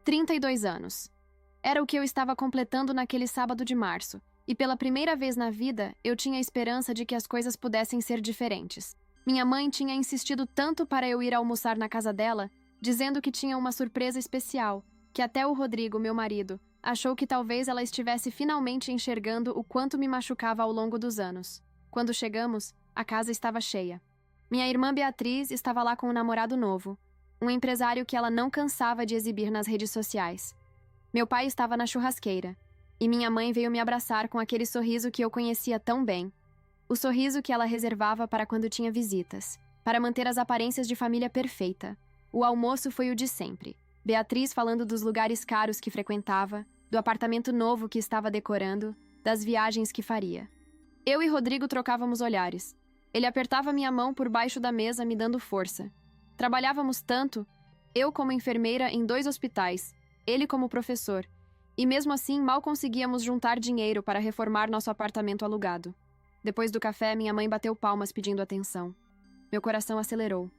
32 anos. Era o que eu estava completando naquele sábado de março, e pela primeira vez na vida eu tinha a esperança de que as coisas pudessem ser diferentes. Minha mãe tinha insistido tanto para eu ir almoçar na casa dela, dizendo que tinha uma surpresa especial, que até o Rodrigo, meu marido, achou que talvez ela estivesse finalmente enxergando o quanto me machucava ao longo dos anos. Quando chegamos, a casa estava cheia. Minha irmã Beatriz estava lá com um namorado novo, um empresário que ela não cansava de exibir nas redes sociais. Meu pai estava na churrasqueira, e minha mãe veio me abraçar com aquele sorriso que eu conhecia tão bem. O sorriso que ela reservava para quando tinha visitas, para manter as aparências de família perfeita. O almoço foi o de sempre. Beatriz falando dos lugares caros que frequentava, do apartamento novo que estava decorando, das viagens que faria. Eu e Rodrigo trocávamos olhares. Ele apertava minha mão por baixo da mesa, me dando força. Trabalhávamos tanto, eu como enfermeira em 2 hospitais, ele como professor, e mesmo assim mal conseguíamos juntar dinheiro para reformar nosso apartamento alugado. Depois do café, minha mãe bateu palmas pedindo atenção. Meu coração acelerou.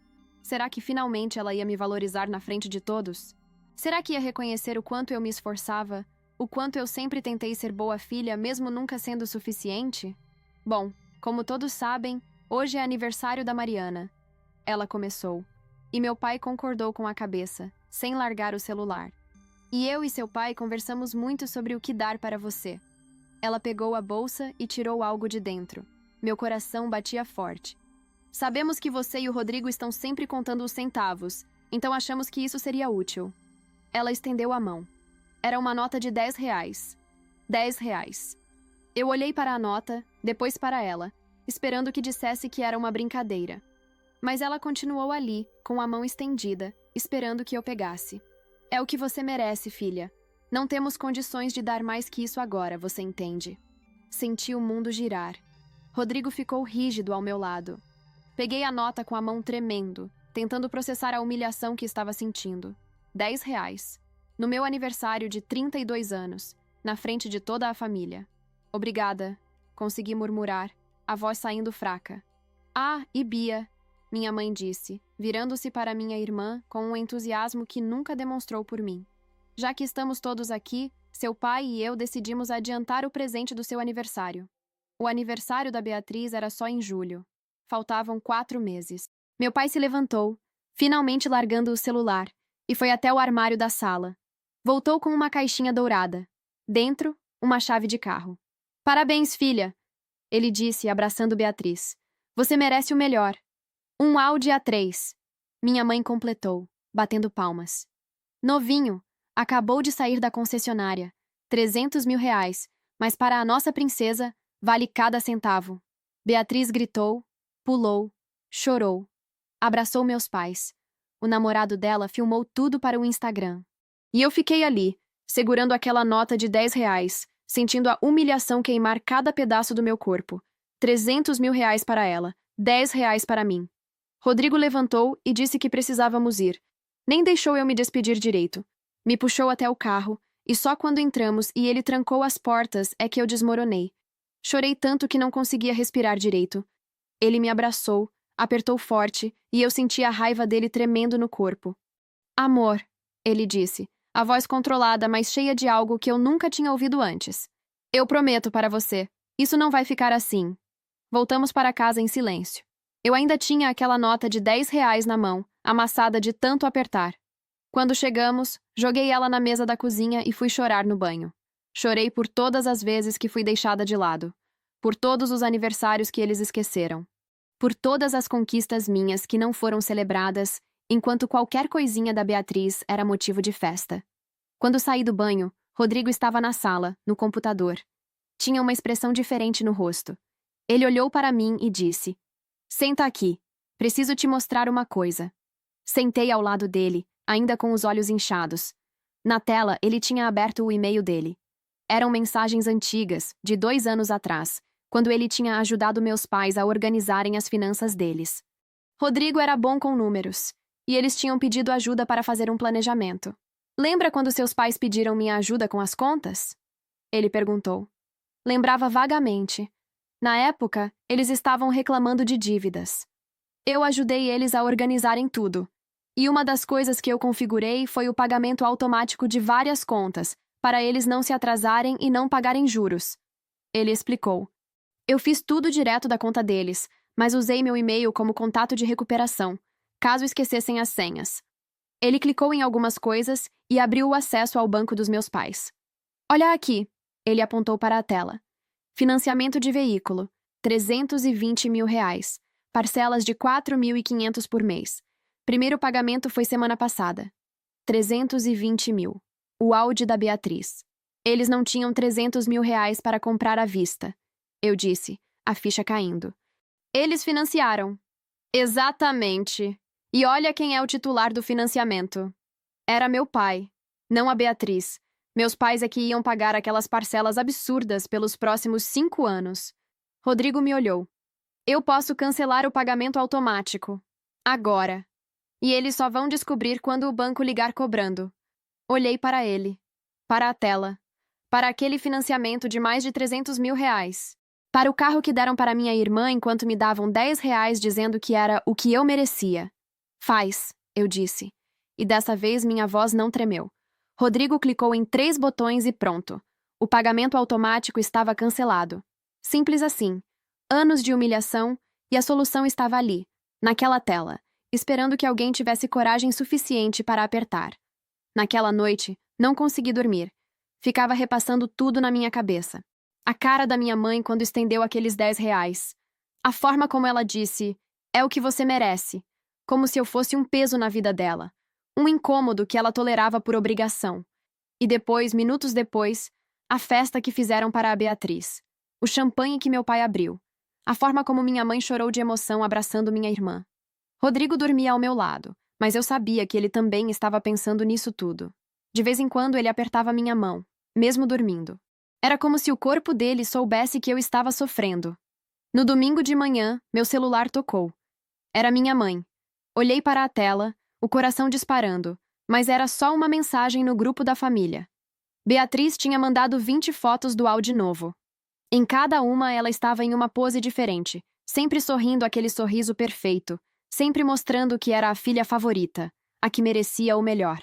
Será que finalmente ela ia me valorizar na frente de todos? Será que ia reconhecer o quanto eu me esforçava, o quanto eu sempre tentei ser boa filha, mesmo nunca sendo suficiente? Bom, como todos sabem, hoje é aniversário da Mariana. Ela começou. E meu pai concordou com a cabeça, sem largar o celular. E eu e seu pai conversamos muito sobre o que dar para você. Ela pegou a bolsa e tirou algo de dentro. Meu coração batia forte. Sabemos que você e o Rodrigo estão sempre contando os centavos, então achamos que isso seria útil. Ela estendeu a mão. Era uma nota de R$ 10. R$ 10. Eu olhei para a nota, depois para ela, esperando que dissesse que era uma brincadeira. Mas ela continuou ali, com a mão estendida, esperando que eu pegasse. É o que você merece, filha. Não temos condições de dar mais que isso agora, você entende? Senti o mundo girar. Rodrigo ficou rígido ao meu lado. Peguei a nota com a mão tremendo, tentando processar a humilhação que estava sentindo. R$ 10. No meu aniversário de 32 anos, na frente de toda a família. Obrigada, consegui murmurar, a voz saindo fraca. Ah, e Bia, minha mãe disse, virando-se para minha irmã com um entusiasmo que nunca demonstrou por mim. Já que estamos todos aqui, seu pai e eu decidimos adiantar o presente do seu aniversário. O aniversário da Beatriz era só em julho. Faltavam 4 meses. Meu pai se levantou, finalmente largando o celular, e foi até o armário da sala. Voltou com uma caixinha dourada. Dentro, uma chave de carro. Parabéns, filha, ele disse, abraçando Beatriz. Você merece o melhor. Um Audi A3. Minha mãe completou, batendo palmas. Novinho, acabou de sair da concessionária. R$ 300.000, mas para a nossa princesa, vale cada centavo. Beatriz gritou, pulou, chorou. Abraçou meus pais. O namorado dela filmou tudo para o Instagram. E eu fiquei ali, segurando aquela nota de R$ 10, sentindo a humilhação queimar cada pedaço do meu corpo. R$ 300.000 para ela, R$ 10 para mim. Rodrigo levantou e disse que precisávamos ir. Nem deixou eu me despedir direito. Me puxou até o carro, e só quando entramos e ele trancou as portas é que eu desmoronei. Chorei tanto que não conseguia respirar direito. Ele me abraçou, apertou forte, e eu senti a raiva dele tremendo no corpo. Amor, ele disse, a voz controlada, mas cheia de algo que eu nunca tinha ouvido antes. Eu prometo para você, isso não vai ficar assim. Voltamos para casa em silêncio. Eu ainda tinha aquela nota de R$ 10 na mão, amassada de tanto apertar. Quando chegamos, joguei ela na mesa da cozinha e fui chorar no banho. Chorei por todas as vezes que fui deixada de lado. Por todos os aniversários que eles esqueceram. Por todas as conquistas minhas que não foram celebradas, enquanto qualquer coisinha da Beatriz era motivo de festa. Quando saí do banho, Rodrigo estava na sala, no computador. Tinha uma expressão diferente no rosto. Ele olhou para mim e disse: Senta aqui. Preciso te mostrar uma coisa. Sentei ao lado dele, ainda com os olhos inchados. Na tela, ele tinha aberto o e-mail dele. Eram mensagens antigas, de 2 anos atrás, quando ele tinha ajudado meus pais a organizarem as finanças deles. Rodrigo era bom com números, e eles tinham pedido ajuda para fazer um planejamento. Lembra quando seus pais pediram minha ajuda com as contas? Ele perguntou. Lembrava vagamente. Na época, eles estavam reclamando de dívidas. Eu ajudei eles a organizarem tudo. E uma das coisas que eu configurei foi o pagamento automático de várias contas, para eles não se atrasarem e não pagarem juros. Ele explicou. Eu fiz tudo direto da conta deles, mas usei meu e-mail como contato de recuperação, caso esquecessem as senhas. Ele clicou em algumas coisas e abriu o acesso ao banco dos meus pais. Olha aqui, ele apontou para a tela. Financiamento de veículo, R$ 320 mil, parcelas de 4.500 por mês. Primeiro pagamento foi semana passada. 320 mil. O Audi da Beatriz. Eles não tinham 300 mil reais para comprar à vista. Eu disse, a ficha caindo. Eles financiaram. Exatamente. E olha quem é o titular do financiamento. Era meu pai, não a Beatriz. Meus pais é que iam pagar aquelas parcelas absurdas pelos próximos 5 anos. Rodrigo me olhou. Eu posso cancelar o pagamento automático. Agora. E eles só vão descobrir quando o banco ligar cobrando. Olhei para ele. Para a tela. Para aquele financiamento de mais de 300 mil reais. Para o carro que deram para minha irmã enquanto me davam 10 reais dizendo que era o que eu merecia. Faz, eu disse. E dessa vez minha voz não tremeu. Rodrigo clicou em 3 botões e pronto. O pagamento automático estava cancelado. Simples assim. Anos de humilhação e a solução estava ali, naquela tela, esperando que alguém tivesse coragem suficiente para apertar. Naquela noite, não consegui dormir. Ficava repassando tudo na minha cabeça. A cara da minha mãe quando estendeu aqueles 10 reais. A forma como ela disse, é o que você merece. Como se eu fosse um peso na vida dela. Um incômodo que ela tolerava por obrigação. E depois, minutos depois, a festa que fizeram para a Beatriz. O champanhe que meu pai abriu. A forma como minha mãe chorou de emoção abraçando minha irmã. Rodrigo dormia ao meu lado, mas eu sabia que ele também estava pensando nisso tudo. De vez em quando ele apertava minha mão, mesmo dormindo. Era como se o corpo dele soubesse que eu estava sofrendo. No domingo de manhã, meu celular tocou. Era minha mãe. Olhei para a tela, o coração disparando, mas era só uma mensagem no grupo da família. Beatriz tinha mandado 20 fotos do Audi novo. Em cada uma ela estava em uma pose diferente, sempre sorrindo aquele sorriso perfeito, sempre mostrando que era a filha favorita, a que merecia o melhor.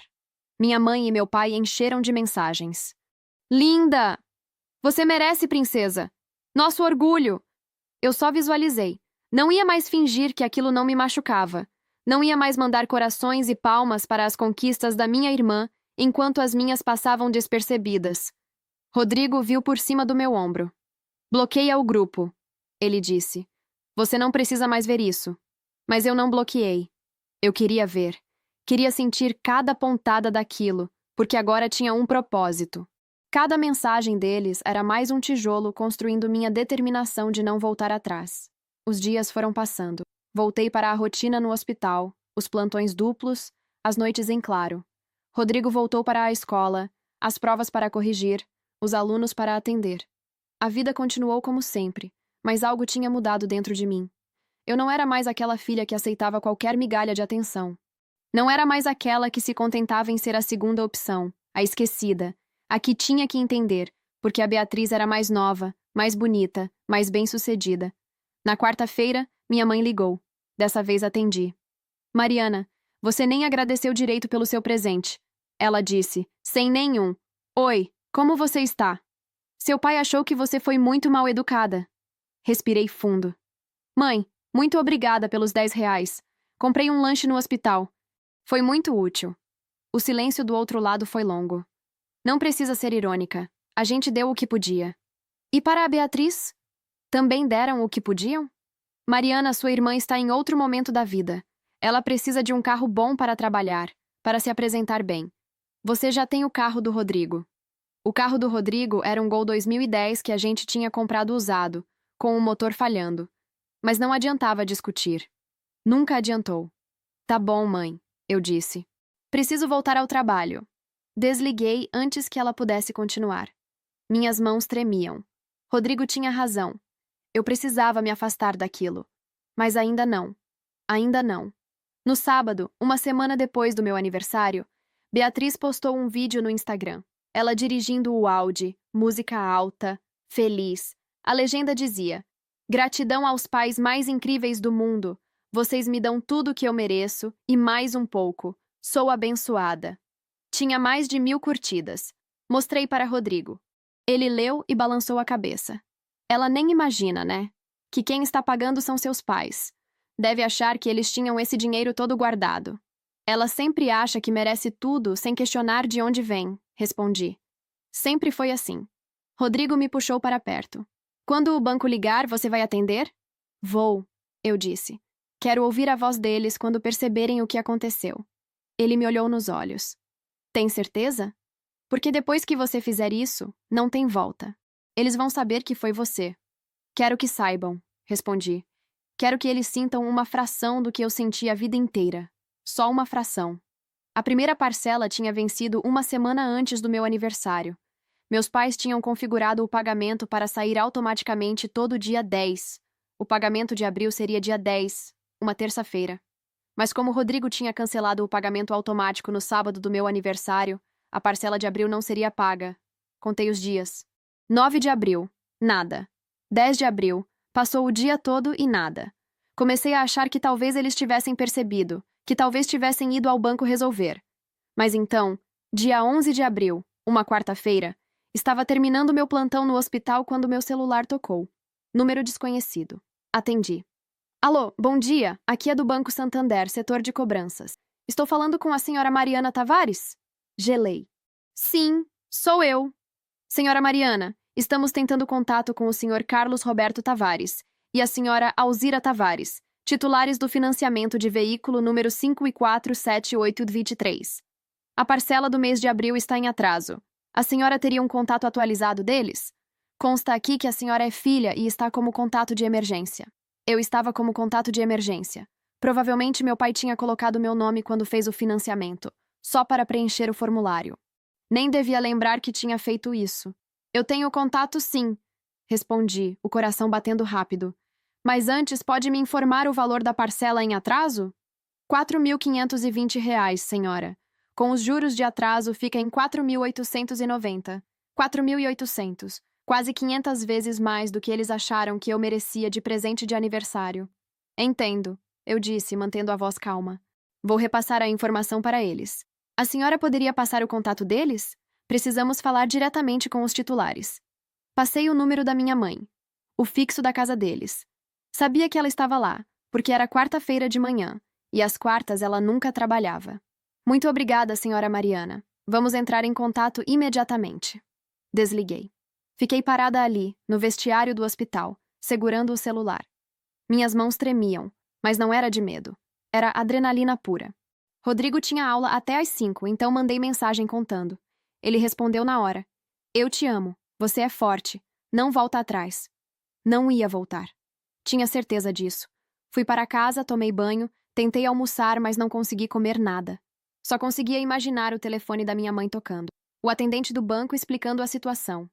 Minha mãe e meu pai encheram de mensagens. Linda! Você merece, princesa! Nosso orgulho! Eu só visualizei. Não ia mais fingir que aquilo não me machucava. Não ia mais mandar corações e palmas para as conquistas da minha irmã, enquanto as minhas passavam despercebidas. Rodrigo viu por cima do meu ombro. Bloqueia o grupo, ele disse. Você não precisa mais ver isso. Mas eu não bloqueei. Eu queria ver. Queria sentir cada pontada daquilo, porque agora tinha um propósito. Cada mensagem deles era mais um tijolo construindo minha determinação de não voltar atrás. Os dias foram passando. Voltei para a rotina no hospital, os plantões duplos, as noites em claro. Rodrigo voltou para a escola, as provas para corrigir, os alunos para atender. A vida continuou como sempre, mas algo tinha mudado dentro de mim. Eu não era mais aquela filha que aceitava qualquer migalha de atenção. Não era mais aquela que se contentava em ser a segunda opção, a esquecida, a que tinha que entender, porque a Beatriz era mais nova, mais bonita, mais bem-sucedida. Na quarta-feira, minha mãe ligou. Dessa vez atendi. Mariana, você nem agradeceu direito pelo seu presente. Ela disse, sem nenhum. Oi, como você está? Seu pai achou que você foi muito mal educada. Respirei fundo. Mãe, muito obrigada pelos 10 reais. Comprei um lanche no hospital. Foi muito útil. O silêncio do outro lado foi longo. Não precisa ser irônica. A gente deu o que podia. E para a Beatriz? Também deram o que podiam? Mariana, sua irmã, está em outro momento da vida. Ela precisa de um carro bom para trabalhar, para se apresentar bem. Você já tem o carro do Rodrigo. O carro do Rodrigo era um Gol 2010 que a gente tinha comprado usado, com o motor falhando. Mas não adiantava discutir. Nunca adiantou. Tá bom, mãe, eu disse. Preciso voltar ao trabalho. Desliguei antes que ela pudesse continuar. Minhas mãos tremiam. Rodrigo tinha razão. Eu precisava me afastar daquilo. Mas ainda não. Ainda não. No sábado, uma semana depois do meu aniversário, Beatriz postou um vídeo no Instagram. Ela dirigindo o Audi, música alta, feliz. A legenda dizia: Gratidão aos pais mais incríveis do mundo. Vocês me dão tudo o que eu mereço e mais um pouco. Sou abençoada. Tinha mais de 1000 curtidas. Mostrei para Rodrigo. Ele leu e balançou a cabeça. Ela nem imagina, né? Que quem está pagando são seus pais. Deve achar que eles tinham esse dinheiro todo guardado. Ela sempre acha que merece tudo sem questionar de onde vem, respondi. Sempre foi assim. Rodrigo me puxou para perto. Quando o banco ligar, você vai atender? Vou, eu disse. Quero ouvir a voz deles quando perceberem o que aconteceu. Ele me olhou nos olhos. Tem certeza? Porque depois que você fizer isso, não tem volta. Eles vão saber que foi você. Quero que saibam, respondi. Quero que eles sintam uma fração do que eu senti a vida inteira. Só uma fração. A primeira parcela tinha vencido uma semana antes do meu aniversário. Meus pais tinham configurado o pagamento para sair automaticamente todo dia 10. O pagamento de abril seria dia 10, uma terça-feira. Mas como Rodrigo tinha cancelado o pagamento automático no sábado do meu aniversário, a parcela de abril não seria paga. Contei os dias. 9 de abril, nada. 10 de abril, passou o dia todo e nada. Comecei a achar que talvez eles tivessem percebido, que talvez tivessem ido ao banco resolver. Mas então, dia 11 de abril, uma quarta-feira, estava terminando meu plantão no hospital quando meu celular tocou. Número desconhecido. Atendi. Alô, bom dia. Aqui é do Banco Santander, setor de cobranças. Estou falando com a senhora Mariana Tavares? Gelei. Sim, sou eu. Senhora Mariana, estamos tentando contato com o senhor Carlos Roberto Tavares e a senhora Alzira Tavares, titulares do financiamento de veículo número 547823. A parcela do mês de abril está em atraso. A senhora teria um contato atualizado deles? Consta aqui que a senhora é filha e está como contato de emergência. Eu estava como contato de emergência. Provavelmente meu pai tinha colocado meu nome quando fez o financiamento, só para preencher o formulário. Nem devia lembrar que tinha feito isso. Eu tenho contato sim, respondi, o coração batendo rápido. Mas antes pode me informar o valor da parcela em atraso? R$ 4.520, senhora. Com os juros de atraso fica em 4.890. 4.800. Quase 500 vezes mais do que eles acharam que eu merecia de presente de aniversário. Entendo, eu disse, mantendo a voz calma. Vou repassar a informação para eles. A senhora poderia passar o contato deles? Precisamos falar diretamente com os titulares. Passei o número da minha mãe. O fixo da casa deles. Sabia que ela estava lá, porque era quarta-feira de manhã, e às quartas ela nunca trabalhava. Muito obrigada, senhora Mariana. Vamos entrar em contato imediatamente. Desliguei. Fiquei parada ali, no vestiário do hospital, segurando o celular. Minhas mãos tremiam, mas não era de medo. Era adrenalina pura. Rodrigo tinha aula até às 5, então mandei mensagem contando. Ele respondeu na hora. Eu te amo. Você é forte. Não volta atrás. Não ia voltar. Tinha certeza disso. Fui para casa, tomei banho, tentei almoçar, mas não consegui comer nada. Só conseguia imaginar o telefone da minha mãe tocando. O atendente do banco explicando a situação.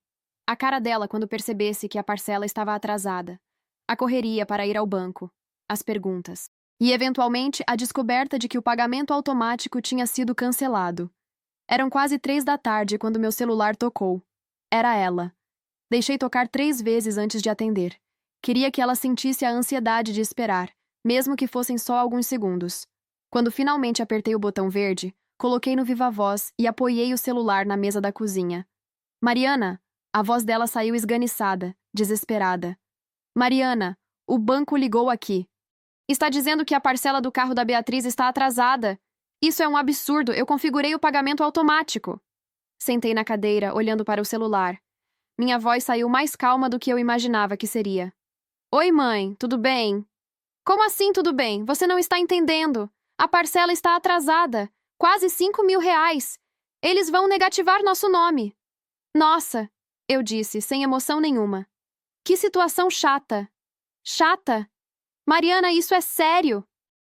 A cara dela quando percebesse que a parcela estava atrasada. A correria para ir ao banco. As perguntas. E, eventualmente, a descoberta de que o pagamento automático tinha sido cancelado. Eram quase 3 da tarde quando meu celular tocou. Era ela. Deixei tocar 3 vezes antes de atender. Queria que ela sentisse a ansiedade de esperar, mesmo que fossem só alguns segundos. Quando finalmente apertei o botão verde, coloquei no viva-voz e apoiei o celular na mesa da cozinha. Mariana! A voz dela saiu esganiçada, desesperada. Mariana, o banco ligou aqui. Está dizendo que a parcela do carro da Beatriz está atrasada. Isso é um absurdo, eu configurei o pagamento automático. Sentei na cadeira, olhando para o celular. Minha voz saiu mais calma do que eu imaginava que seria. Oi, mãe, tudo bem? Como assim tudo bem? Você não está entendendo. A parcela está atrasada. Quase R$ 5.000. Eles vão negativar nosso nome. Nossa, eu disse, sem emoção nenhuma. Que situação chata. Chata? Mariana, isso é sério.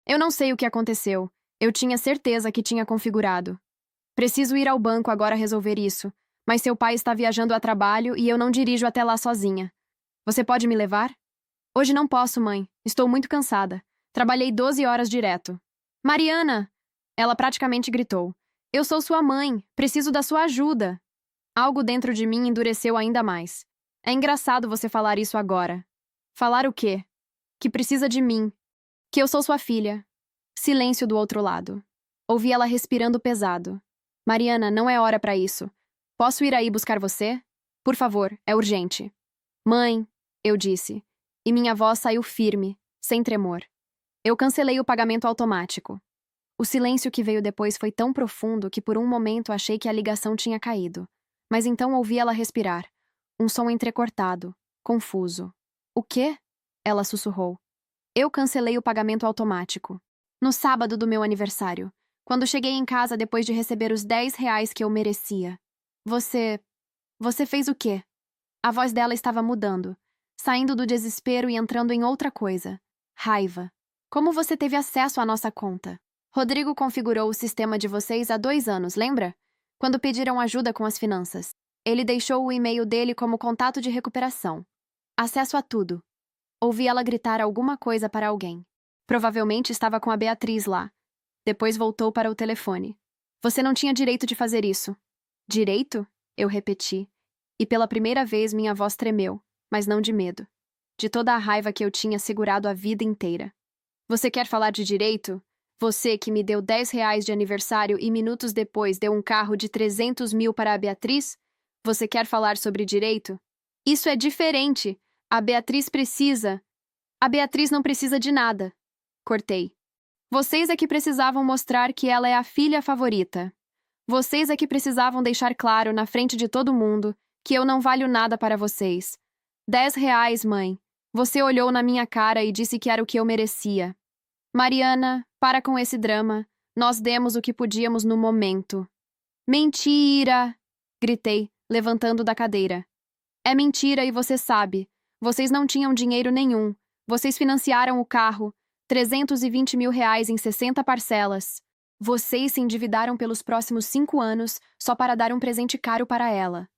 Eu não sei o que aconteceu. Eu tinha certeza que tinha configurado. Preciso ir ao banco agora resolver isso, mas seu pai está viajando a trabalho e eu não dirijo até lá sozinha. Você pode me levar? Hoje não posso, mãe. Estou muito cansada. Trabalhei 12 horas direto. Mariana! Ela praticamente gritou. Eu sou sua mãe. Preciso da sua ajuda. Algo dentro de mim endureceu ainda mais. É engraçado você falar isso agora. Falar o quê? Que precisa de mim. Que eu sou sua filha. Silêncio do outro lado. Ouvi ela respirando pesado. Mariana, não é hora para isso. Posso ir aí buscar você? Por favor, é urgente. Mãe, eu disse. E minha voz saiu firme, sem tremor. Eu cancelei o pagamento automático. O silêncio que veio depois foi tão profundo que por um momento achei que a ligação tinha caído. Mas então ouvi ela respirar. Um som entrecortado, confuso. O quê? Ela sussurrou. Eu cancelei o pagamento automático. No sábado do meu aniversário, quando cheguei em casa depois de receber os 10 reais que eu merecia. Você fez o quê? A voz dela estava mudando, saindo do desespero e entrando em outra coisa. Raiva. Como você teve acesso à nossa conta? Rodrigo configurou o sistema de vocês há 2 anos, lembra? Quando pediram ajuda com as finanças. Ele deixou o e-mail dele como contato de recuperação. Acesso a tudo. Ouvi ela gritar alguma coisa para alguém. Provavelmente estava com a Beatriz lá. Depois voltou para o telefone. Você não tinha direito de fazer isso. Direito? Eu repeti. E pela primeira vez minha voz tremeu, mas não de medo. De toda a raiva que eu tinha segurado a vida inteira. Você quer falar de direito? Você que me deu 10 reais de aniversário e minutos depois deu um carro de 300 mil para a Beatriz? Você quer falar sobre direito? Isso é diferente. A Beatriz precisa. A Beatriz não precisa de nada. Cortei. Vocês é que precisavam mostrar que ela é a filha favorita. Vocês é que precisavam deixar claro na frente de todo mundo que eu não valho nada para vocês. 10 reais, mãe. Você olhou na minha cara e disse que era o que eu merecia. Mariana, para com esse drama. Nós demos o que podíamos no momento. Mentira! Gritei, levantando da cadeira. É mentira e você sabe. Vocês não tinham dinheiro nenhum. Vocês financiaram o carro. 320 mil reais em 60 parcelas. Vocês se endividaram pelos próximos 5 anos só para dar um presente caro para ela.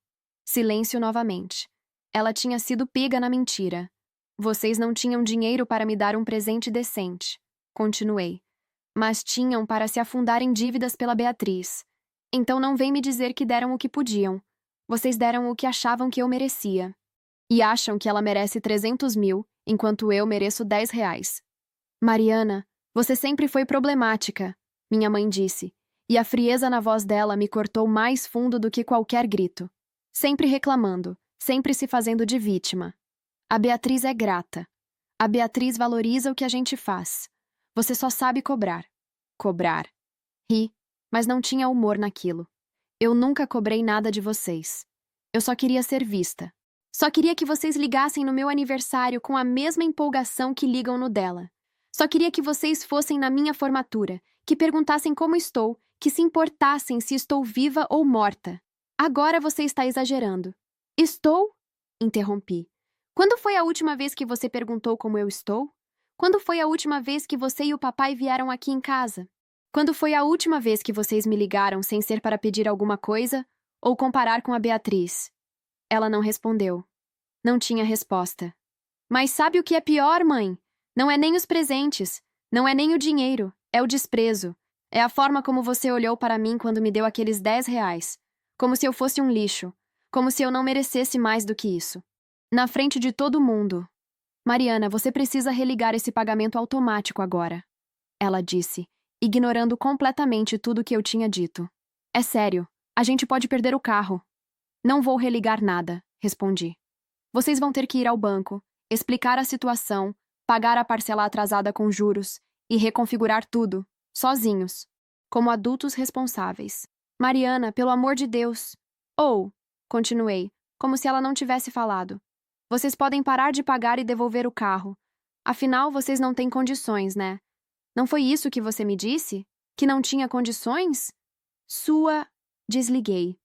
Silêncio novamente. Ela tinha sido pega na mentira. Vocês não tinham dinheiro para me dar um presente decente. Continuei. Mas tinham para se afundar em dívidas pela Beatriz. Então não vem me dizer que deram o que podiam. Vocês deram o que achavam que eu merecia. E acham que ela merece 300 mil, enquanto eu mereço 10 reais. Mariana, você sempre foi problemática, minha mãe disse, e a frieza na voz dela me cortou mais fundo do que qualquer grito. Sempre reclamando, sempre se fazendo de vítima. A Beatriz é grata. A Beatriz valoriza o que a gente faz. Você só sabe cobrar. Cobrar. Ri, mas não tinha humor naquilo. Eu nunca cobrei nada de vocês. Eu só queria ser vista. Só queria que vocês ligassem no meu aniversário com a mesma empolgação que ligam no dela. Só queria que vocês fossem na minha formatura, que perguntassem como estou, que se importassem se estou viva ou morta. Agora você está exagerando. Estou? Interrompi. Quando foi a última vez que você perguntou como eu estou? Quando foi a última vez que você e o papai vieram aqui em casa? Quando foi a última vez que vocês me ligaram sem ser para pedir alguma coisa ou comparar com a Beatriz? Ela não respondeu. Não tinha resposta. Mas sabe o que é pior, mãe? Não é nem os presentes, não é nem o dinheiro, é o desprezo. É a forma como você olhou para mim quando me deu aqueles 10 reais. Como se eu fosse um lixo. Como se eu não merecesse mais do que isso. Na frente de todo mundo. Mariana, você precisa religar esse pagamento automático agora. Ela disse, ignorando completamente tudo que eu tinha dito. É sério, a gente pode perder o carro. Não vou religar nada, respondi. Vocês vão ter que ir ao banco, explicar a situação, pagar a parcela atrasada com juros e reconfigurar tudo, sozinhos, como adultos responsáveis. Mariana, pelo amor de Deus. Continuei, como se ela não tivesse falado. Vocês podem parar de pagar e devolver o carro. Afinal, vocês não têm condições, né? Não foi isso que você me disse? Que não tinha condições? Desliguei.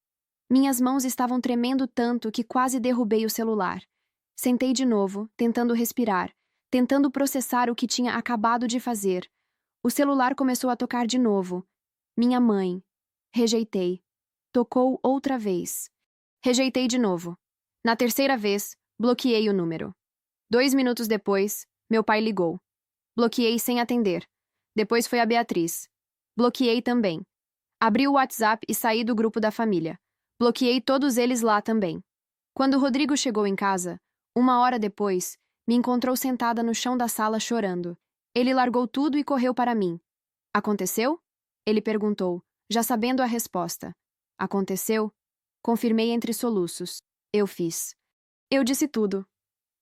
Minhas mãos estavam tremendo tanto que quase derrubei o celular. Sentei de novo, tentando respirar, tentando processar o que tinha acabado de fazer. O celular começou a tocar de novo. Minha mãe. Rejeitei. Tocou outra vez. Rejeitei de novo. Na terceira vez, bloqueei o número. 2 minutos depois, meu pai ligou. Bloqueei sem atender. Depois foi a Beatriz. Bloqueei também. Abri o WhatsApp e saí do grupo da família. Bloqueei todos eles lá também. Quando o Rodrigo chegou em casa, 1 hora depois, me encontrou sentada no chão da sala chorando. Ele largou tudo e correu para mim. Aconteceu? Ele perguntou, já sabendo a resposta. Aconteceu? Confirmei entre soluços. Eu fiz. Eu disse tudo.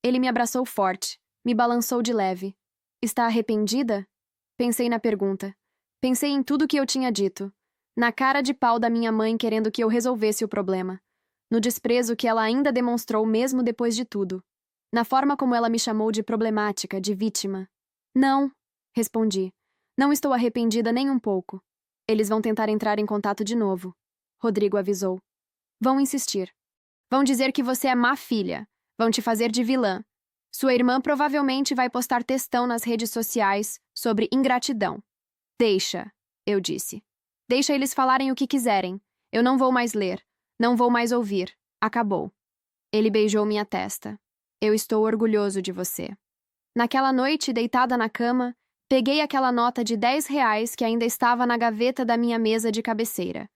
Ele me abraçou forte, me balançou de leve. Está arrependida? Pensei na pergunta. Pensei em tudo que eu tinha dito. Na cara de pau da minha mãe querendo que eu resolvesse o problema. No desprezo que ela ainda demonstrou mesmo depois de tudo. Na forma como ela me chamou de problemática, de vítima. Não, respondi. Não estou arrependida nem um pouco. Eles vão tentar entrar em contato de novo. Rodrigo avisou. Vão insistir. Vão dizer que você é má filha. Vão te fazer de vilã. Sua irmã provavelmente vai postar textão nas redes sociais sobre ingratidão. Deixa, eu disse. Deixa eles falarem o que quiserem. Eu não vou mais ler. Não vou mais ouvir. Acabou. Ele beijou minha testa. Eu estou orgulhoso de você. Naquela noite, deitada na cama, peguei aquela nota de R$ 10 que ainda estava na gaveta da minha mesa de cabeceira.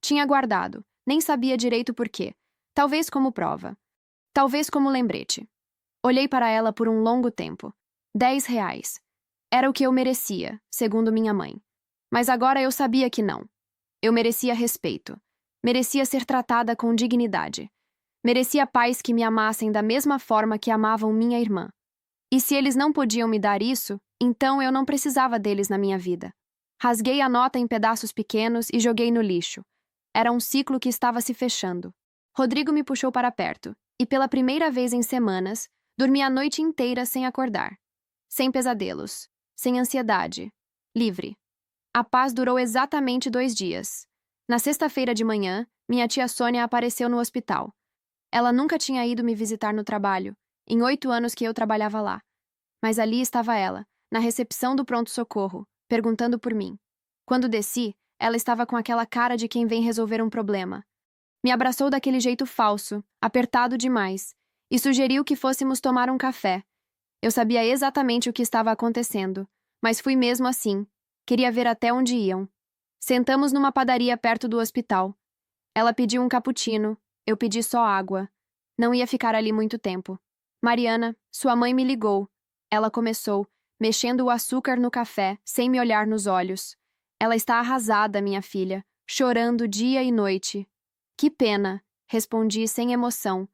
Tinha guardado, nem sabia direito por quê. Talvez como prova. Talvez como lembrete. Olhei para ela por um longo tempo. R$ 10. Era o que eu merecia, segundo minha mãe. Mas agora eu sabia que não. Eu merecia respeito. Merecia ser tratada com dignidade. Merecia pais que me amassem da mesma forma que amavam minha irmã. E se eles não podiam me dar isso, então eu não precisava deles na minha vida. Rasguei a nota em pedaços pequenos e joguei no lixo. Era um ciclo que estava se fechando. Rodrigo me puxou para perto, e pela primeira vez em semanas, dormi a noite inteira sem acordar. Sem pesadelos. Sem ansiedade. Livre. A paz durou exatamente 2 dias. Na sexta-feira de manhã, minha tia Sônia apareceu no hospital. Ela nunca tinha ido me visitar no trabalho, em 8 anos que eu trabalhava lá. Mas ali estava ela, na recepção do pronto-socorro, perguntando por mim. Quando desci, ela estava com aquela cara de quem vem resolver um problema. Me abraçou daquele jeito falso, apertado demais, e sugeriu que fôssemos tomar um café. Eu sabia exatamente o que estava acontecendo, mas fui mesmo assim. Queria ver até onde iam. Sentamos numa padaria perto do hospital. Ela pediu um cappuccino, eu pedi só água. Não ia ficar ali muito tempo. Mariana, sua mãe me ligou. Ela começou, mexendo o açúcar no café, sem me olhar nos olhos. Ela está arrasada, minha filha, chorando dia e noite. Que pena, respondi sem emoção.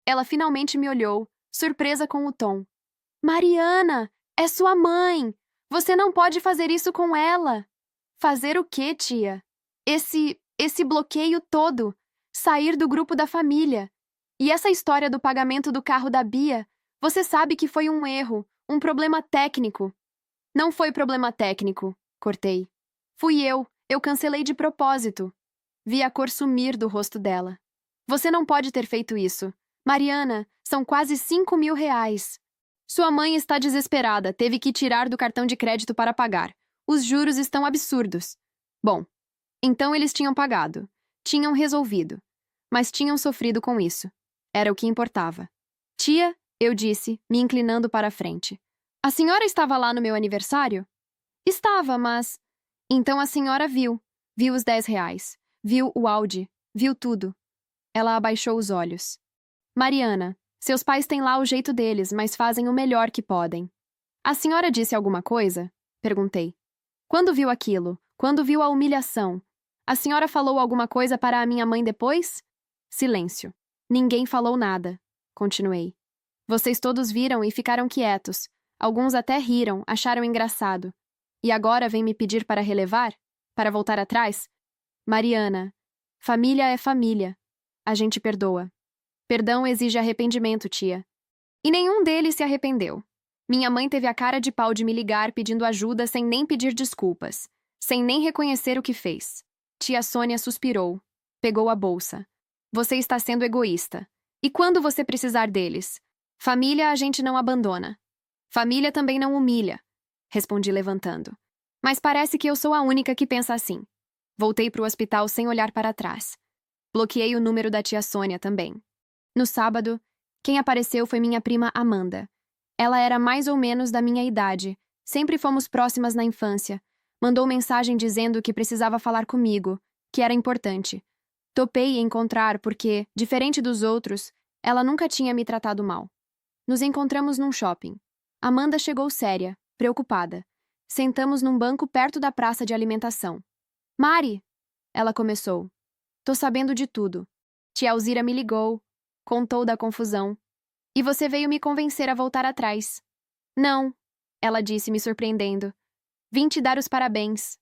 Ela finalmente me olhou, surpresa com o tom. Mariana, é sua mãe! Você não pode fazer isso com ela! Fazer o quê, tia? Esse bloqueio todo. Sair do grupo da família. E essa história do pagamento do carro da Bia, você sabe que foi um erro, um problema técnico. Não foi problema técnico, cortei. Fui eu cancelei de propósito. Vi a cor sumir do rosto dela. Você não pode ter feito isso. Mariana, são quase R$ 5.000. Sua mãe está desesperada, teve que tirar do cartão de crédito para pagar. Os juros estão absurdos. Bom, então eles tinham pagado. Tinham resolvido. Mas tinham sofrido com isso. Era o que importava. Tia, eu disse, me inclinando para a frente. A senhora estava lá no meu aniversário? Estava, mas... Então a senhora viu. Viu os R$ 10. Viu o Audi. Viu tudo. Ela abaixou os olhos. Mariana, seus pais têm lá o jeito deles, mas fazem o melhor que podem. A senhora disse alguma coisa? Perguntei. Quando viu aquilo? Quando viu a humilhação? A senhora falou alguma coisa para a minha mãe depois? Silêncio. Ninguém falou nada. Continuei. Vocês todos viram e ficaram quietos. Alguns até riram, acharam engraçado. E agora vem me pedir para relevar? Para voltar atrás? Mariana, família é família. A gente perdoa. Perdão exige arrependimento, tia. E nenhum deles se arrependeu. Minha mãe teve a cara de pau de me ligar pedindo ajuda sem nem pedir desculpas, sem nem reconhecer o que fez. Tia Sônia suspirou. Pegou a bolsa. Você está sendo egoísta. E quando você precisar deles? Família a gente não abandona. Família também não humilha. Respondi levantando. Mas parece que eu sou a única que pensa assim. Voltei para o hospital sem olhar para trás. Bloqueei o número da tia Sônia também. No sábado, quem apareceu foi minha prima Amanda. Ela era mais ou menos da minha idade. Sempre fomos próximas na infância. Mandou mensagem dizendo que precisava falar comigo, que era importante. Topei encontrar porque, diferente dos outros, ela nunca tinha me tratado mal. Nos encontramos num shopping. Amanda chegou séria, preocupada. Sentamos num banco perto da praça de alimentação. Mari! Ela começou. Tô sabendo de tudo. Tia Alzira me ligou, contou da confusão. E você veio me convencer a voltar atrás. Não, ela disse, me surpreendendo. Vim te dar os parabéns.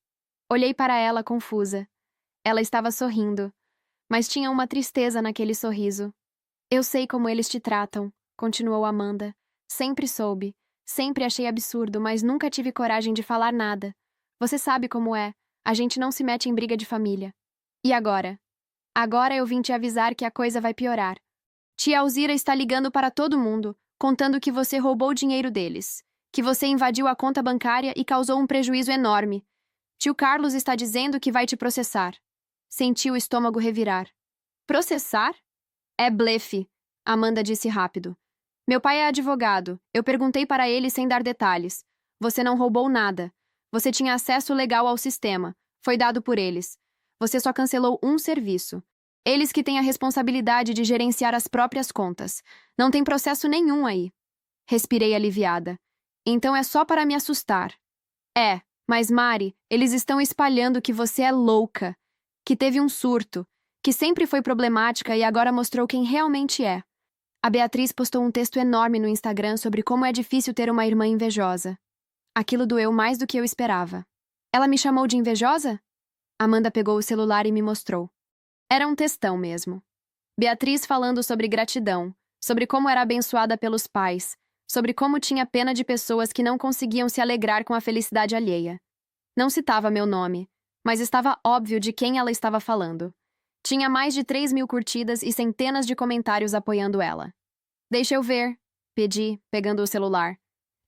Olhei para ela confusa. Ela estava sorrindo, mas tinha uma tristeza naquele sorriso. Eu sei como eles te tratam, continuou Amanda. Sempre soube. Sempre achei absurdo, mas nunca tive coragem de falar nada. Você sabe como é. A gente não se mete em briga de família. E agora? Agora eu vim te avisar que a coisa vai piorar. Tia Alzira está ligando para todo mundo, contando que você roubou o dinheiro deles, que você invadiu a conta bancária e causou um prejuízo enorme. Tio Carlos está dizendo que vai te processar. Senti o estômago revirar. Processar? É blefe, Amanda disse rápido. Meu pai é advogado. Eu perguntei para ele sem dar detalhes. Você não roubou nada. Você tinha acesso legal ao sistema. Foi dado por eles. Você só cancelou um serviço. Eles que têm a responsabilidade de gerenciar as próprias contas. Não tem processo nenhum aí. Respirei aliviada. Então é só para me assustar. É, mas Mari, eles estão espalhando que você é louca, que teve um surto, que sempre foi problemática e agora mostrou quem realmente é. A Beatriz postou um texto enorme no Instagram sobre como é difícil ter uma irmã invejosa. Aquilo doeu mais do que eu esperava. Ela me chamou de invejosa? Amanda pegou o celular e me mostrou. Era um textão mesmo. Beatriz falando sobre gratidão, sobre como era abençoada pelos pais, sobre como tinha pena de pessoas que não conseguiam se alegrar com a felicidade alheia. Não citava meu nome, mas estava óbvio de quem ela estava falando. Tinha mais de 3.000 curtidas e centenas de comentários apoiando ela. Deixa eu ver, pedi, pegando o celular.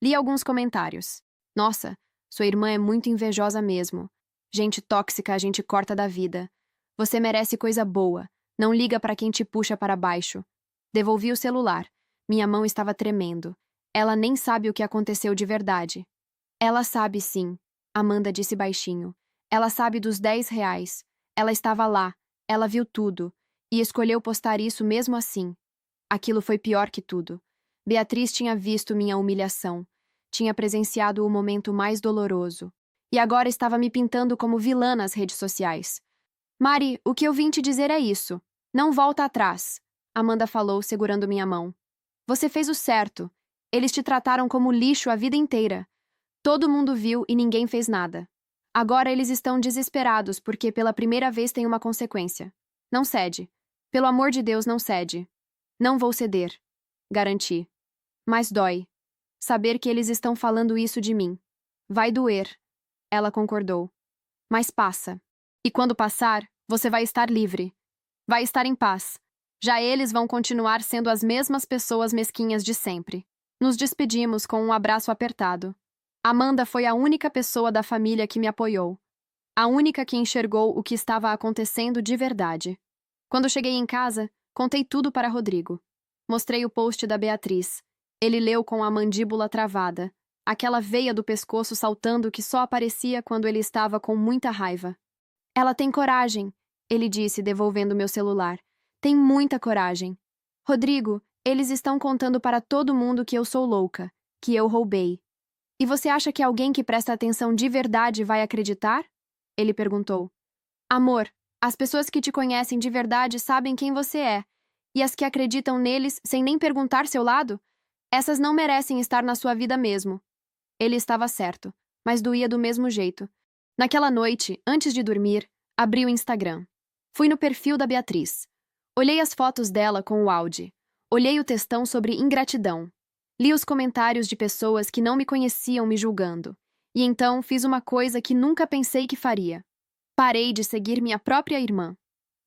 Li alguns comentários. Nossa, sua irmã é muito invejosa mesmo. Gente tóxica a gente corta da vida. Você merece coisa boa. Não liga para quem te puxa para baixo. Devolvi o celular. Minha mão estava tremendo. Ela nem sabe o que aconteceu de verdade. Ela sabe sim, Amanda disse baixinho. Ela sabe dos R$ 10. Ela estava lá. Ela viu tudo. E escolheu postar isso mesmo assim. Aquilo foi pior que tudo. Beatriz tinha visto minha humilhação. Tinha presenciado o momento mais doloroso. E agora estava me pintando como vilã nas redes sociais. Mari, o que eu vim te dizer é isso. Não volta atrás, Amanda falou, segurando minha mão. Você fez o certo. Eles te trataram como lixo a vida inteira. Todo mundo viu e ninguém fez nada. Agora eles estão desesperados porque pela primeira vez tem uma consequência. Não cede. Pelo amor de Deus, não cede. Não vou ceder. Garanti. Mas dói. Saber que eles estão falando isso de mim. Vai doer. Ela concordou. Mas passa. E quando passar, você vai estar livre. Vai estar em paz. Já eles vão continuar sendo as mesmas pessoas mesquinhas de sempre. Nos despedimos com um abraço apertado. Amanda foi a única pessoa da família que me apoiou. A única que enxergou o que estava acontecendo de verdade. Quando cheguei em casa, contei tudo para Rodrigo. Mostrei o post da Beatriz. Ele leu com a mandíbula travada, aquela veia do pescoço saltando que só aparecia quando ele estava com muita raiva. Ela tem coragem, ele disse, devolvendo meu celular. Tem muita coragem. Rodrigo, eles estão contando para todo mundo que eu sou louca, que eu roubei. E você acha que alguém que presta atenção de verdade vai acreditar? Ele perguntou. Amor, as pessoas que te conhecem de verdade sabem quem você é. E as que acreditam neles sem nem perguntar seu lado? Essas não merecem estar na sua vida mesmo. Ele estava certo, mas doía do mesmo jeito. Naquela noite, antes de dormir, abri o Instagram. Fui no perfil da Beatriz. Olhei as fotos dela com o Audi. Olhei o textão sobre ingratidão. Li os comentários de pessoas que não me conheciam me julgando. E então fiz uma coisa que nunca pensei que faria. Parei de seguir minha própria irmã.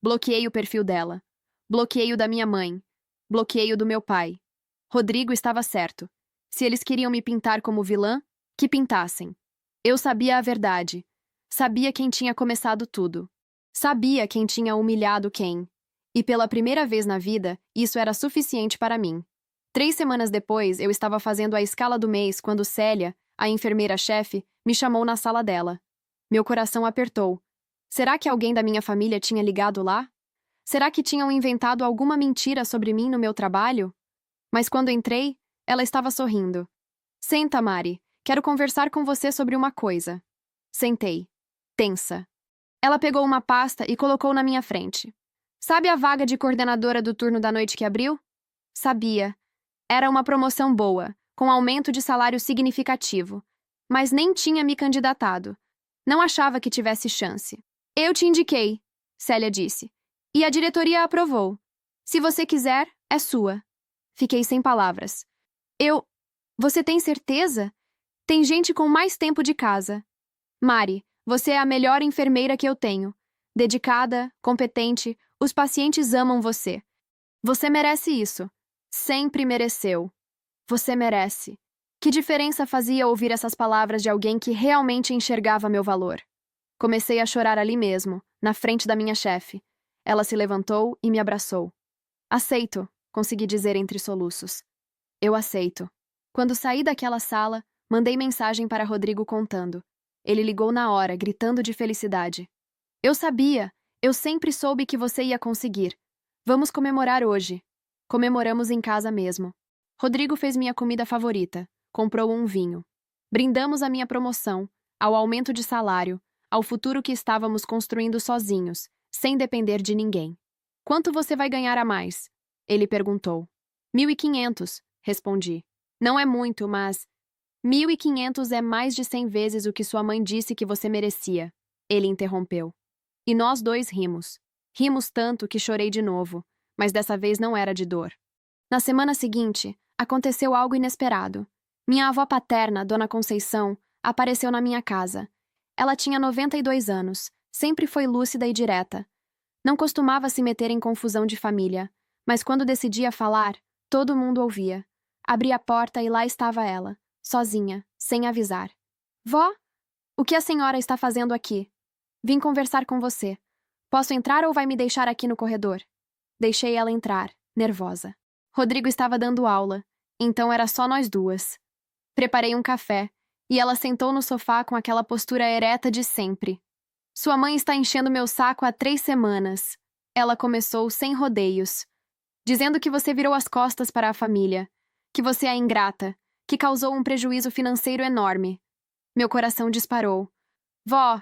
Bloqueei o perfil dela. Bloqueei o da minha mãe. Bloqueei o do meu pai. Rodrigo estava certo. Se eles queriam me pintar como vilã, que pintassem. Eu sabia a verdade. Sabia quem tinha começado tudo. Sabia quem tinha humilhado quem. E pela primeira vez na vida, isso era suficiente para mim. 3 semanas depois, eu estava fazendo a escala do mês quando Célia, a enfermeira-chefe, me chamou na sala dela. Meu coração apertou. Será que alguém da minha família tinha ligado lá? Será que tinham inventado alguma mentira sobre mim no meu trabalho? Mas quando entrei, ela estava sorrindo. Senta, Mari. quero conversar com você sobre uma coisa. Sentei, tensa. Ela pegou uma pasta e colocou na minha frente. Sabe a vaga de coordenadora do turno da noite que abriu? Sabia. Era uma promoção boa, com aumento de salário significativo. Mas nem tinha me candidatado. Não achava que tivesse chance. Eu te indiquei, Célia disse. E a diretoria aprovou. Se você quiser, é sua. Fiquei sem palavras. Você tem certeza? Tem gente com mais tempo de casa. Mari, você é a melhor enfermeira que eu tenho. Dedicada, competente, os pacientes amam você. Você merece isso. Sempre mereceu. Você merece. Que diferença fazia ouvir essas palavras de alguém que realmente enxergava meu valor? Comecei a chorar ali mesmo, na frente da minha chefe. Ela se levantou e me abraçou. Aceito, consegui dizer entre soluços. Eu aceito. Quando saí daquela sala, mandei mensagem para Rodrigo contando. Ele ligou na hora, gritando de felicidade. Eu sabia! Eu sempre soube que você ia conseguir. Vamos comemorar hoje. Comemoramos em casa mesmo. Rodrigo fez minha comida favorita. Comprou um vinho. Brindamos à minha promoção, ao aumento de salário, ao futuro que estávamos construindo sozinhos, sem depender de ninguém. Quanto você vai ganhar a mais? Ele perguntou. 1.500, respondi. Não é muito, mas 1.500 é mais de 100 vezes o que sua mãe disse que você merecia. Ele interrompeu. E nós dois rimos. Rimos tanto que chorei de novo, mas dessa vez não era de dor. Na semana seguinte, aconteceu algo inesperado. Minha avó paterna, Dona Conceição, apareceu na minha casa. Ela tinha 92 anos, sempre foi lúcida e direta. Não costumava se meter em confusão de família, mas quando decidia falar, todo mundo ouvia. Abri a porta e lá estava ela, sozinha, sem avisar. Vó, o que a senhora está fazendo aqui? Vim conversar com você. Posso entrar ou vai me deixar aqui no corredor? Deixei ela entrar, nervosa. Rodrigo estava dando aula, então era só nós duas. Preparei um café, e ela sentou no sofá com aquela postura ereta de sempre. Sua mãe está enchendo meu saco há 3 semanas. Ela começou sem rodeios, dizendo que você virou as costas para a família, que você é ingrata, que causou um prejuízo financeiro enorme. Meu coração disparou. Vó,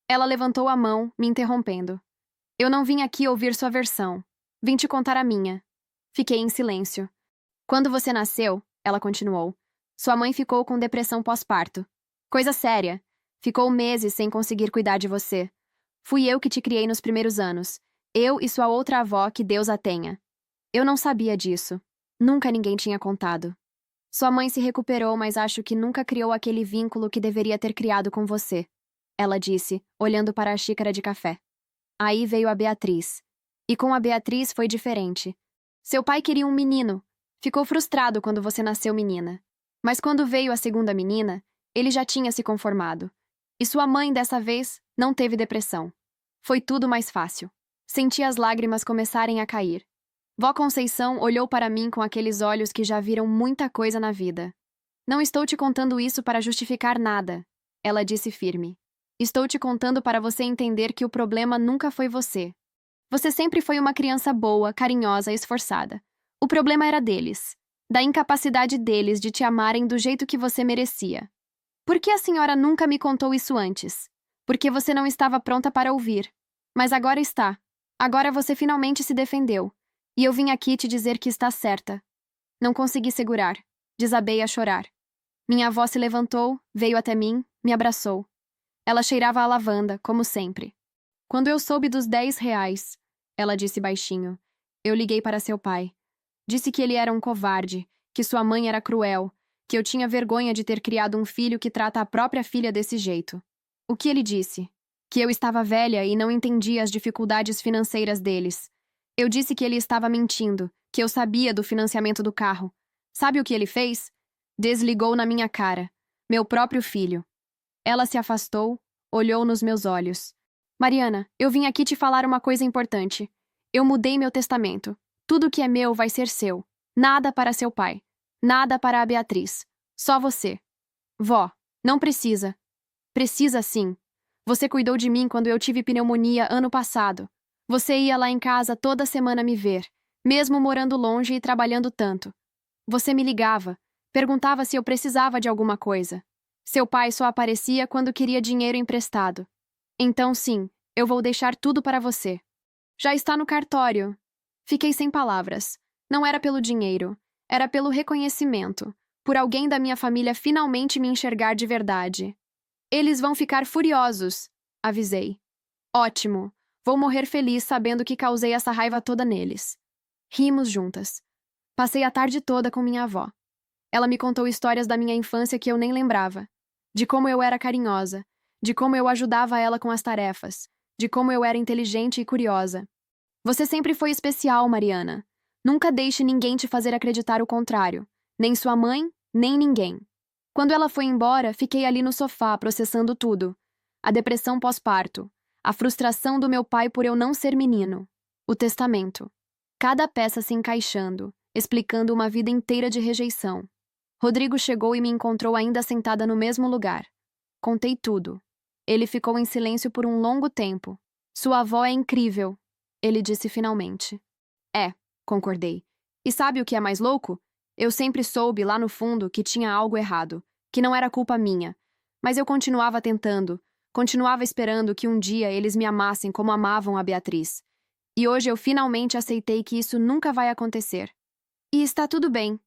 Ela levantou a mão, me interrompendo. Eu não vim aqui ouvir sua versão. Vim te contar a minha. Fiquei em silêncio. Quando você nasceu, ela continuou, sua mãe ficou com depressão pós-parto. Coisa séria. Ficou meses sem conseguir cuidar de você. Fui eu que te criei nos primeiros anos. Eu e sua outra avó, que Deus a tenha. Eu não sabia disso. Nunca ninguém tinha contado. Sua mãe se recuperou, mas acho que nunca criou aquele vínculo que deveria ter criado com você. Ela disse, olhando para a xícara de café. Aí veio a Beatriz. E com a Beatriz foi diferente. Seu pai queria um menino. Ficou frustrado quando você nasceu menina. Mas quando veio a segunda menina, ele já tinha se conformado. E sua mãe, dessa vez, não teve depressão. Foi tudo mais fácil. Senti as lágrimas começarem a cair. Vó Conceição olhou para mim com aqueles olhos que já viram muita coisa na vida. Não estou te contando isso para justificar nada, ela disse firme. Estou te contando para você entender que o problema nunca foi você. Você sempre foi uma criança boa, carinhosa e esforçada. O problema era deles. Da incapacidade deles de te amarem do jeito que você merecia. Por que a senhora nunca me contou isso antes? Porque você não estava pronta para ouvir. Mas agora está. Agora você finalmente se defendeu. E eu vim aqui te dizer que está certa. Não consegui segurar. Desabei a chorar. Minha avó se levantou, veio até mim, me abraçou. Ela cheirava a lavanda, como sempre. Quando eu soube dos 10 reais, ela disse baixinho, eu liguei para seu pai. Disse que ele era um covarde, que sua mãe era cruel, que eu tinha vergonha de ter criado um filho que trata a própria filha desse jeito. O que ele disse? Que eu estava velha e não entendia as dificuldades financeiras deles. Eu disse que ele estava mentindo, que eu sabia do financiamento do carro. Sabe o que ele fez? Desligou na minha cara. Meu próprio filho. Ela se afastou, olhou nos meus olhos. Mariana, eu vim aqui te falar uma coisa importante. Eu mudei meu testamento. Tudo que é meu vai ser seu. Nada para seu pai. Nada para a Beatriz. Só você. Vó, não precisa. Precisa sim. Você cuidou de mim quando eu tive pneumonia ano passado. Você ia lá em casa toda semana me ver, mesmo morando longe e trabalhando tanto. Você me ligava, Perguntava se eu precisava de alguma coisa. Seu pai só aparecia quando queria dinheiro emprestado. Então, sim, eu vou deixar tudo para você. Já está no cartório. Fiquei sem palavras. Não era pelo dinheiro. Era pelo reconhecimento. Por alguém da minha família finalmente me enxergar de verdade. Eles vão ficar furiosos, avisei. Ótimo. Vou morrer feliz sabendo que causei essa raiva toda neles. Rimos juntas. Passei a tarde toda com minha avó. Ela me contou histórias da minha infância que eu nem lembrava. De como eu era carinhosa. De como eu ajudava ela com as tarefas. De como eu era inteligente e curiosa. Você sempre foi especial, Mariana. Nunca deixe ninguém te fazer acreditar o contrário. Nem sua mãe, nem ninguém. Quando ela foi embora, fiquei ali no sofá processando tudo. A depressão pós-parto. A frustração do meu pai por eu não ser menino. O testamento. Cada peça se encaixando, explicando uma vida inteira de rejeição. Rodrigo chegou e me encontrou ainda sentada no mesmo lugar. Contei tudo. Ele ficou em silêncio por um longo tempo. Sua avó é incrível, ele disse finalmente. É, concordei. E sabe o que é mais louco? Eu sempre soube, lá no fundo, que tinha algo errado, que não era culpa minha. Mas eu continuava tentando, continuava esperando que um dia eles me amassem como amavam a Beatriz. E hoje eu finalmente aceitei que isso nunca vai acontecer. E está tudo bem,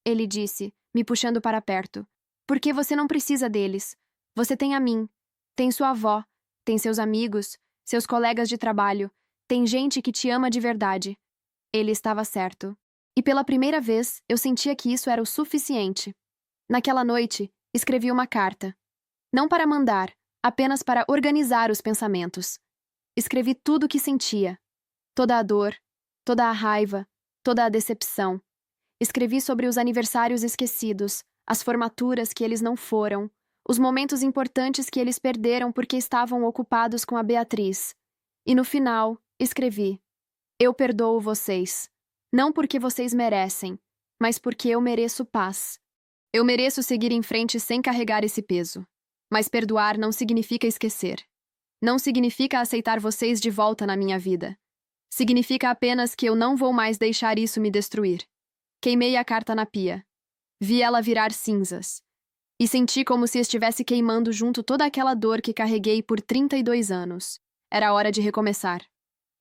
ele disse, me puxando para perto. Porque você não precisa deles. Você tem a mim. Tem sua avó. Tem seus amigos, seus colegas de trabalho. Tem gente que te ama de verdade. Ele estava certo. E pela primeira vez, eu sentia que isso era o suficiente. Naquela noite, escrevi uma carta. Não para mandar, apenas para organizar os pensamentos. Escrevi tudo o que sentia. Toda a dor, toda a raiva, toda a decepção. Escrevi sobre os aniversários esquecidos, as formaturas que eles não foram, os momentos importantes que eles perderam porque estavam ocupados com a Beatriz. E no final, escrevi: eu perdoo vocês. Não porque vocês merecem, mas porque eu mereço paz. Eu mereço seguir em frente sem carregar esse peso. Mas perdoar não significa esquecer. Não significa aceitar vocês de volta na minha vida. Significa apenas que eu não vou mais deixar isso me destruir. Queimei a carta na pia. Vi ela virar cinzas. E senti como se estivesse queimando junto toda aquela dor que carreguei por 32 anos. Era hora de recomeçar.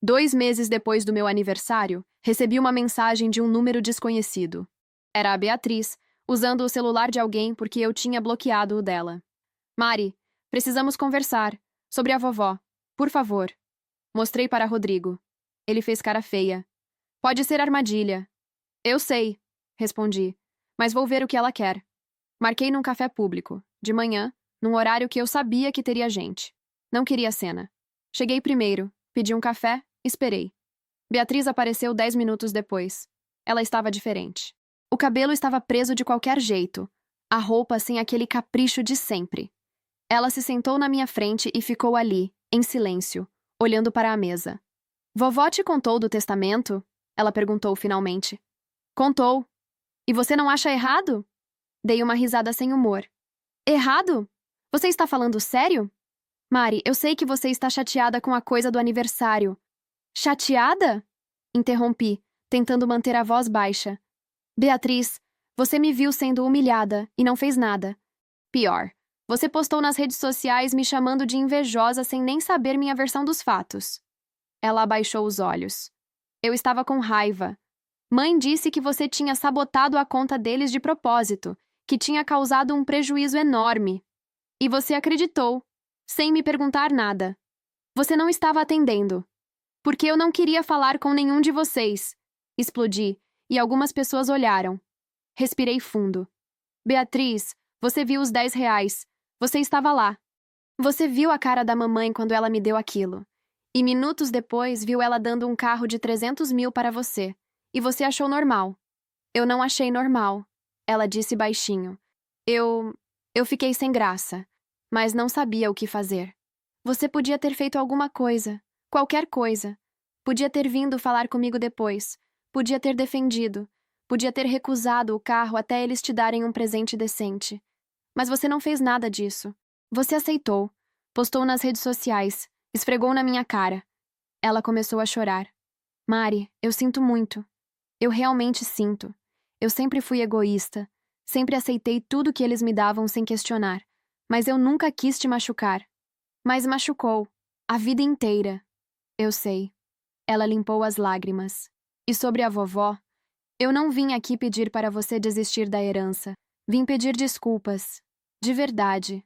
2 meses depois do meu aniversário, recebi uma mensagem de um número desconhecido. Era a Beatriz, usando o celular de alguém porque eu tinha bloqueado o dela. Mari, precisamos conversar. Sobre a vovó. Por favor. Mostrei para Rodrigo. Ele fez cara feia. Pode ser armadilha. Eu sei, respondi. Mas vou ver o que ela quer. Marquei num café público, de manhã, num horário que eu sabia que teria gente. Não queria cena. Cheguei primeiro, pedi um café, esperei. Beatriz apareceu 10 minutos depois. Ela estava diferente. O cabelo estava preso de qualquer jeito. A roupa sem aquele capricho de sempre. Ela se sentou na minha frente e ficou ali, em silêncio, olhando para a mesa. Vovó te contou do testamento? Ela perguntou finalmente. Contou. E você não acha errado? Dei uma risada sem humor. Errado? Você está falando sério? Mari, eu sei que você está chateada com a coisa do aniversário. Chateada? Interrompi, tentando manter a voz baixa. Beatriz, você me viu sendo humilhada e não fez nada. Pior, você postou nas redes sociais me chamando de invejosa sem nem saber minha versão dos fatos. Ela abaixou os olhos. Eu estava com raiva. Mãe disse que você tinha sabotado a conta deles de propósito, que tinha causado um prejuízo enorme. E você acreditou, sem me perguntar nada. Você não estava atendendo. Porque eu não queria falar com nenhum de vocês. Explodi, e algumas pessoas olharam. Respirei fundo. Beatriz, você viu os 10 reais. Você estava lá. Você viu a cara da mamãe quando ela me deu aquilo. E minutos depois viu ela dando um carro de 300 mil para você. E você achou normal. Eu não achei normal. Ela disse baixinho. Eu fiquei sem graça. Mas não sabia o que fazer. Você podia ter feito alguma coisa. Qualquer coisa. Podia ter vindo falar comigo depois. Podia ter defendido. Podia ter recusado o carro até eles te darem um presente decente. Mas você não fez nada disso. Você aceitou. Postou nas redes sociais. Esfregou na minha cara. Ela começou a chorar. Mari, eu sinto muito. Eu realmente sinto. Eu sempre fui egoísta. Sempre aceitei tudo que eles me davam sem questionar. Mas eu nunca quis te machucar. Mas machucou. A vida inteira. Eu sei. Ela limpou as lágrimas. E sobre a vovó, eu não vim aqui pedir para você desistir da herança. Vim pedir desculpas. De verdade.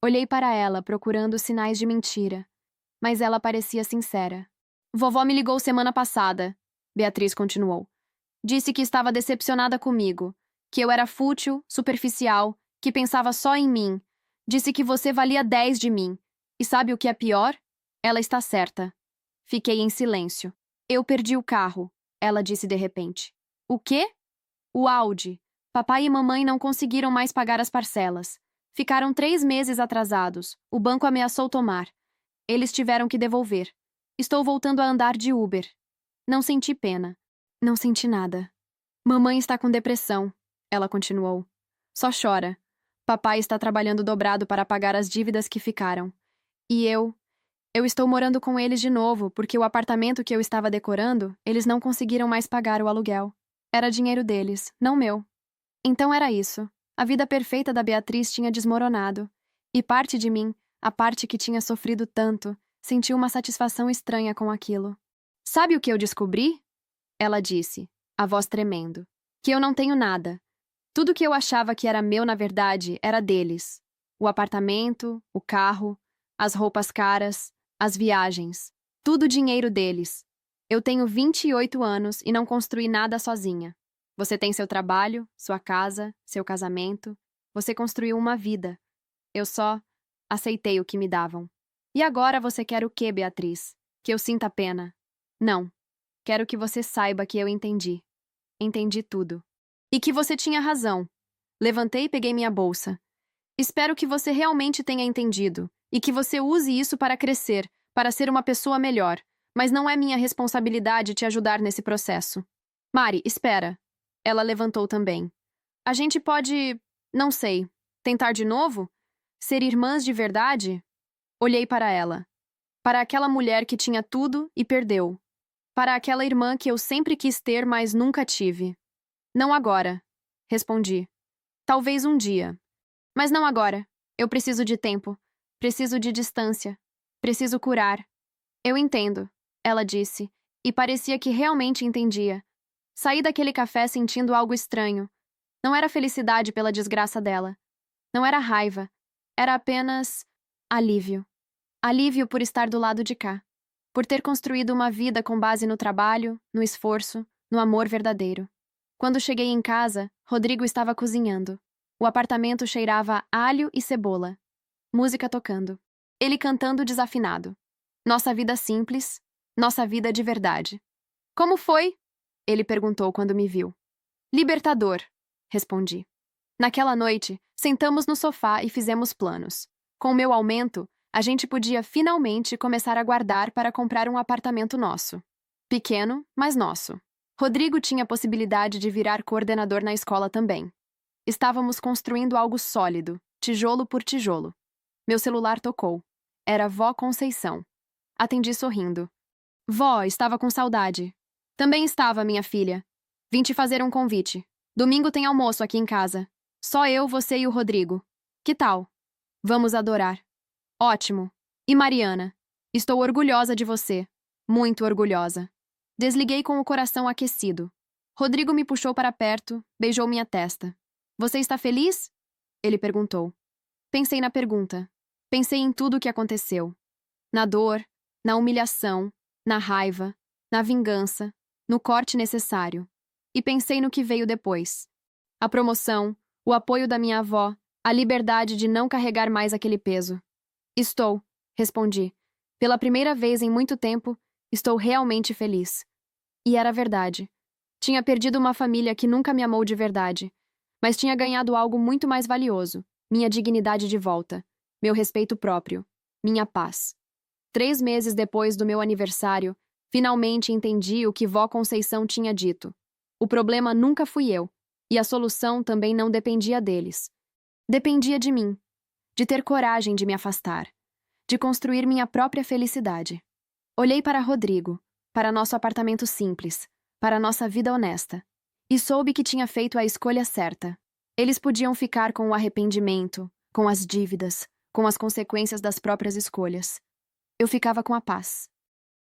Olhei para ela, procurando sinais de mentira. Mas ela parecia sincera. Vovó me ligou semana passada, Beatriz continuou. Disse que estava decepcionada comigo, que eu era fútil, superficial, que pensava só em mim. Disse que você valia 10 de mim. E sabe o que é pior? Ela está certa. Fiquei em silêncio. Eu perdi o carro, ela disse de repente. O quê? O Audi. Papai e mamãe não conseguiram mais pagar as parcelas. Ficaram 3 meses atrasados. O banco ameaçou tomar. Eles tiveram que devolver. Estou voltando a andar de Uber. Não senti pena. Não senti nada. Mamãe está com depressão, ela continuou. Só chora. Papai está trabalhando dobrado para pagar as dívidas que ficaram. E eu estou morando com eles de novo, porque o apartamento que eu estava decorando, eles não conseguiram mais pagar o aluguel. Era dinheiro deles, não meu. Então era isso. A vida perfeita da Beatriz tinha desmoronado. E parte de mim, a parte que tinha sofrido tanto, sentiu uma satisfação estranha com aquilo. Sabe o que eu descobri? Ela disse, a voz tremendo. Que eu não tenho nada. Tudo que eu achava que era meu, na verdade, era deles. O apartamento, o carro, as roupas caras, as viagens. Tudo dinheiro deles. Eu tenho 28 anos e não construí nada sozinha. Você tem seu trabalho, sua casa, seu casamento. Você construiu uma vida. Eu só aceitei o que me davam. E agora você quer o quê, Beatriz? Que eu sinta pena? Não. Quero que você saiba que eu entendi. Entendi tudo. E que você tinha razão. Levantei e peguei minha bolsa. Espero que você realmente tenha entendido e que você use isso para crescer, para ser uma pessoa melhor. Mas não é minha responsabilidade te ajudar nesse processo. Mari, espera. Ela levantou também. A gente pode, não sei, tentar de novo? Ser irmãs de verdade? Olhei para ela. Para aquela mulher que tinha tudo e perdeu. Para aquela irmã que eu sempre quis ter, mas nunca tive. Não agora, respondi. Talvez um dia. Mas não agora. Eu preciso de tempo. Preciso de distância. Preciso curar. Eu entendo, ela disse, e parecia que realmente entendia. Saí daquele café sentindo algo estranho. Não era felicidade pela desgraça dela. Não era raiva. Era apenas alívio. Alívio por estar do lado de cá. Por ter construído uma vida com base no trabalho, no esforço, no amor verdadeiro. Quando cheguei em casa, Rodrigo estava cozinhando. O apartamento cheirava a alho e cebola. Música tocando. Ele cantando desafinado. Nossa vida simples, nossa vida de verdade. Como foi? Ele perguntou quando me viu. Libertador, respondi. Naquela noite, sentamos no sofá e fizemos planos. Com o meu aumento, a gente podia finalmente começar a guardar para comprar um apartamento nosso. Pequeno, mas nosso. Rodrigo tinha a possibilidade de virar coordenador na escola também. Estávamos construindo algo sólido, tijolo por tijolo. Meu celular tocou. Era vó Conceição. Atendi sorrindo. Vó, estava com saudade. Também estava, minha filha. Vim te fazer um convite. Domingo tem almoço aqui em casa. Só eu, você e o Rodrigo. Que tal? Vamos adorar. Ótimo. E Mariana? Estou orgulhosa de você. Muito orgulhosa. Desliguei com o coração aquecido. Rodrigo me puxou para perto, beijou minha testa. Você está feliz? Ele perguntou. Pensei na pergunta. Pensei em tudo o que aconteceu. Na dor, na humilhação, na raiva, na vingança, no corte necessário. E pensei no que veio depois. A promoção, o apoio da minha avó, a liberdade de não carregar mais aquele peso. Estou, respondi. Pela primeira vez em muito tempo, estou realmente feliz. E era verdade. Tinha perdido uma família que nunca me amou de verdade, mas tinha ganhado algo muito mais valioso, minha dignidade de volta, meu respeito próprio, minha paz. 3 meses depois do meu aniversário, finalmente entendi o que vó Conceição tinha dito. O problema nunca fui eu, e a solução também não dependia deles. Dependia de mim, de ter coragem de me afastar, de construir minha própria felicidade. Olhei para Rodrigo, para nosso apartamento simples, para nossa vida honesta, e soube que tinha feito a escolha certa. Eles podiam ficar com o arrependimento, com as dívidas, com as consequências das próprias escolhas. Eu ficava com a paz.